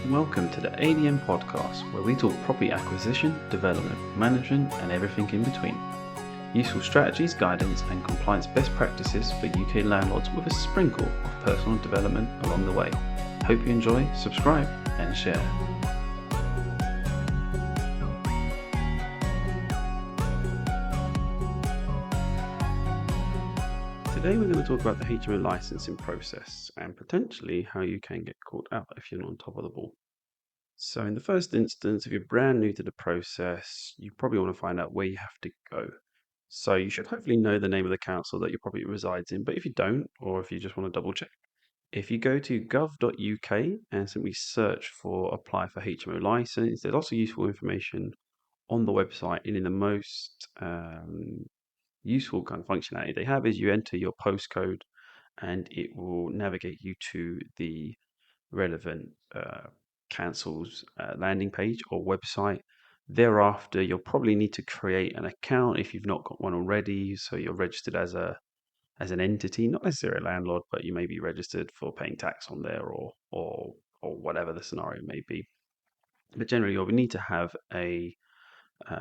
Welcome to the ADM podcast, where we talk property acquisition, development, management, and everything in between. Useful strategies, guidance, and compliance best practices for UK landlords with a sprinkle of personal development along the way. Hope you enjoy, subscribe, and share. Today we're going to talk about the HMO licensing process and potentially how you can get caught out if you're not on top of the ball. So in the first instance, if you're brand new to the process, you probably want to find out where you have to go. So you should hopefully know the name of the council that your property resides in, but if you don't, or if you just want to double check, if you go to gov.uk and simply search for apply for HMO license, there's lots of useful information on the website, and in the most useful kind of functionality they have is you enter your postcode and it will navigate you to the relevant council's landing page or website. Thereafter, you'll probably need to create an account if you've not got one already. So you're registered as an entity, not necessarily a landlord, but you may be registered for paying tax on there or whatever the scenario may be. But generally, you'll need to have a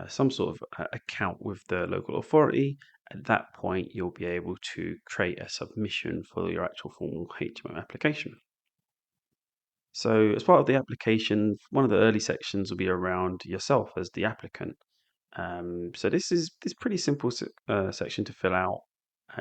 some sort of account with the local authority. At that point, you'll be able to create a submission for your actual formal HMO application. So, as part of the application, one of the early sections will be around yourself as the applicant. So this pretty simple section to fill out.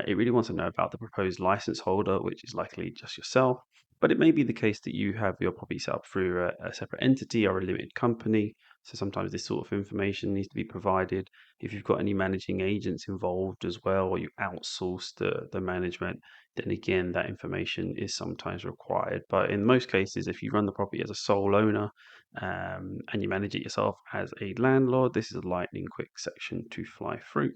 It really wants to know about the proposed license holder, which is likely just yourself. But it may be the case that you have your property set up through a separate entity or a limited company. So sometimes this sort of information needs to be provided. If you've got any managing agents involved as well, or you outsource the management, then again, that information is sometimes required. But in most cases, if you run the property as a sole owner, and you manage it yourself as a landlord, this is a lightning quick section to fly through.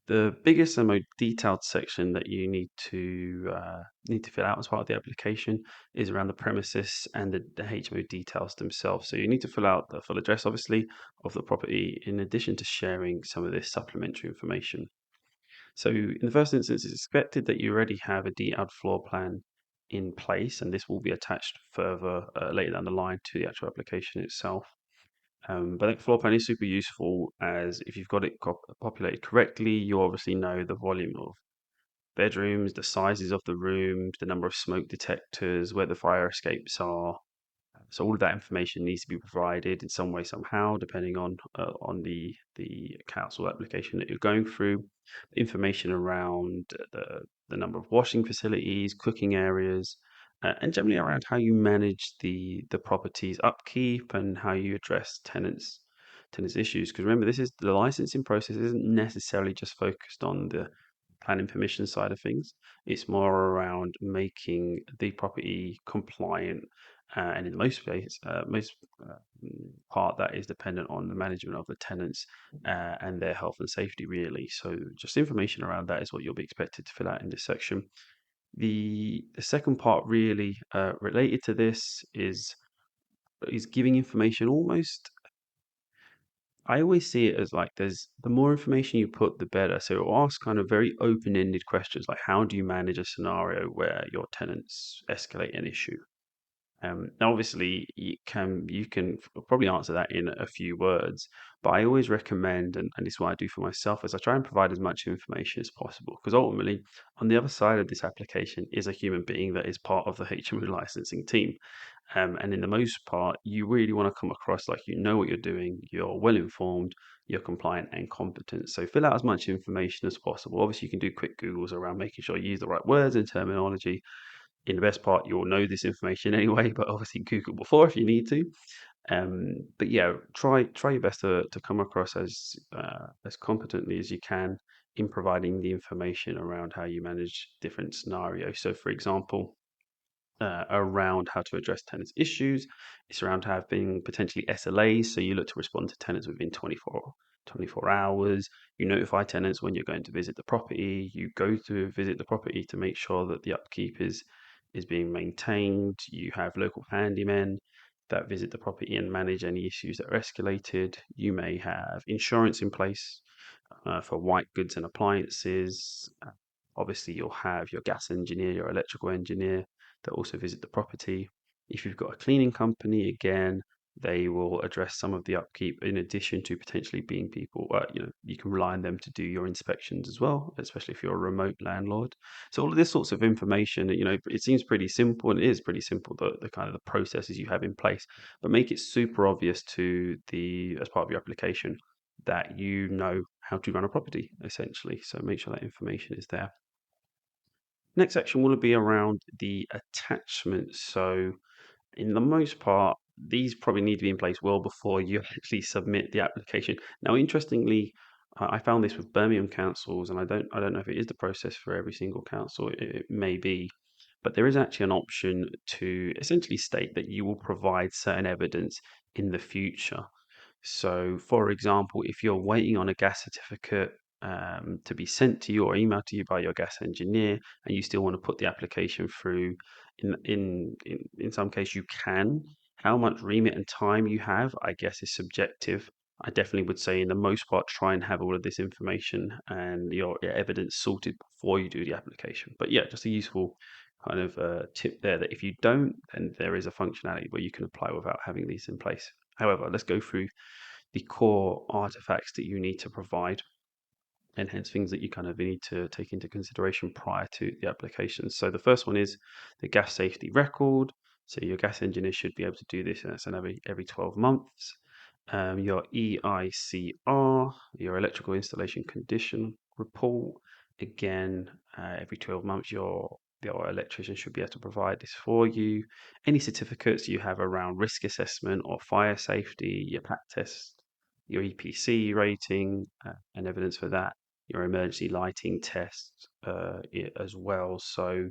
The biggest and most detailed section that you need to fill out as part of the application is around the premises and the HMO details themselves. So you need to fill out the full address, obviously, of the property, in addition to sharing some of this supplementary information. So in the first instance, it's expected that you already have a detailed floor plan in place, and this will be attached further later down the line to the actual application itself. But that floor plan is super useful, as if you've got it populated correctly, you obviously know the volume of bedrooms, the sizes of the rooms, the number of smoke detectors, where the fire escapes are. So all of that information needs to be provided in some way, somehow, depending on the council application that you're going through. Information around the number of washing facilities, cooking areas, and generally around how you manage the property's upkeep and how you address tenants issues. Because remember, this is the licensing process isn't necessarily just focused on the planning permission side of things. It's more around making the property compliant, and in most part that is dependent on the management of the tenants and their health and safety, really. So just information around that is what you'll be expected to fill out in this section. The second part, really related to this, is giving information almost. I always see it as like there's the more information you put, the better. So it'll ask kind of very open-ended questions like how do you manage a scenario where your tenants escalate an issue? Now, obviously, you can probably answer that in a few words, but I always recommend, and this is what I do for myself, is I try and provide as much information as possible, because ultimately, on the other side of this application is a human being that is part of the HMO licensing team. And in the most part, you really want to come across like you know what you're doing, you're well informed, you're compliant and competent. So fill out as much information as possible. Obviously, you can do quick Googles around making sure you use the right words and terminology. In the best part, you'll know this information anyway, but obviously Google before if you need to. But yeah, try your best to come across as competently as you can in providing the information around how you manage different scenarios. So, for example, around how to address tenants' issues. It's around having potentially SLAs, so you look to respond to tenants within 24 hours. You notify tenants when you're going to visit the property. You go to visit the property to make sure that the upkeep is being maintained. You have local handymen that visit the property and manage any issues that are escalated. You may have insurance in place for white goods and appliances. Obviously, you'll have your gas engineer, your electrical engineer that also visit the property. If you've got a cleaning company, again, they will address some of the upkeep in addition to potentially being people, you can rely on them to do your inspections as well, especially if you're a remote landlord. So all of this sorts of information, it seems pretty simple, and it is pretty simple, the kind of the processes you have in place, but make it super obvious as part of your application that you know how to run a property, essentially. So make sure that information is there. Next section will be around the attachments. So in the most part, these probably need to be in place well before you actually submit the application. Now, interestingly, I found this with Birmingham councils, and I don't know if it is the process for every single council. It may be, but there is actually an option to essentially state that you will provide certain evidence in the future. So, for example, if you're waiting on a gas certificate to be sent to you or emailed to you by your gas engineer, and you still want to put the application through, in some case you can. How much remit and time you have, I guess, is subjective. I definitely would say, in the most part, try and have all of this information and your evidence sorted before you do the application. But yeah, just a useful kind of tip there, that if you don't, then there is a functionality where you can apply without having these in place. However, let's go through the core artifacts that you need to provide, and hence things that you kind of need to take into consideration prior to the application. So the first one is the gas safety record. So your gas engineer should be able to do this, and that's every 12 months. Your EICR, your electrical installation condition report. Again, every 12 months, your electrician should be able to provide this for you. Any certificates you have around risk assessment or fire safety, your PAT test, your EPC rating, and evidence for that, your emergency lighting test as well. So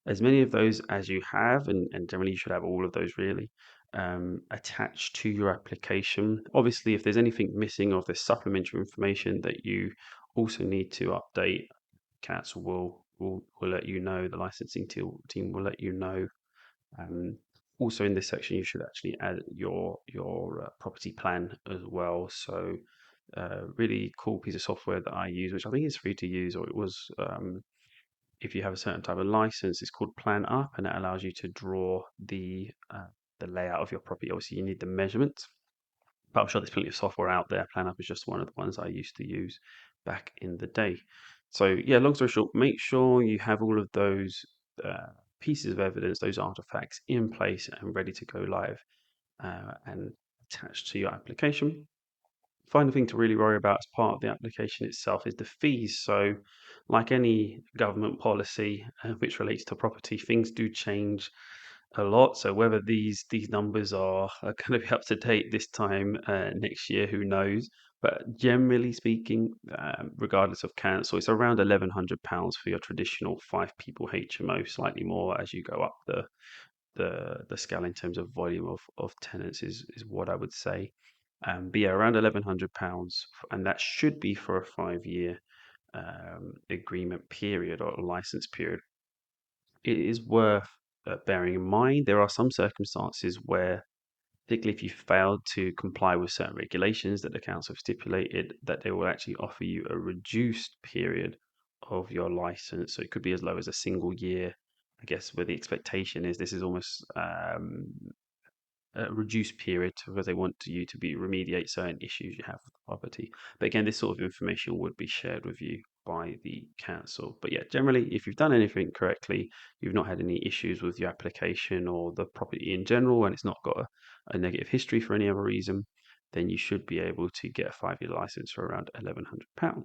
as many of those as you have, and generally you should have all of those really, attached to your application. Obviously, if there's anything missing or if there's supplementary information that you also need to update, council will let you know. The licensing team will let you know. Um, Also, in this section, you should actually add your property plan as well. So, really cool piece of software that I use, which I think is free to use, or it was. If you have a certain type of license, it's called Plan Up, and it allows you to draw the layout of your property. Obviously, you need the measurements, but I'm sure there's plenty of software out there. Plan Up is just one of the ones I used to use back in the day. So yeah, long story short, make sure you have all of those pieces of evidence, those artifacts in place and ready to go live and attached to your application. Final thing to really worry about as part of the application itself is the fees. So, like any government policy which relates to property, things do change a lot. So whether these numbers are going to be up to date this time next year, who knows? But generally speaking, regardless of council, it's around £1,100 for your traditional 5 people HMO, slightly more as you go up the scale in terms of volume of tenants is what I would say. But yeah, around £1,100, and that should be for a 5 year agreement period or license period. It is worth bearing in mind there are some circumstances where, particularly if you failed to comply with certain regulations that the council have stipulated, that they will actually offer you a reduced period of your license. So it could be as low as a single year. I guess where the expectation is this is almost a reduced period because they want you to be remediate certain issues you have with the property. But again, this sort of information would be shared with you by the council. But yeah, generally, if you've done anything correctly, you've not had any issues with your application or the property in general, and it's not got a negative history for any other reason, then you should be able to get a 5 year license for around £1,100.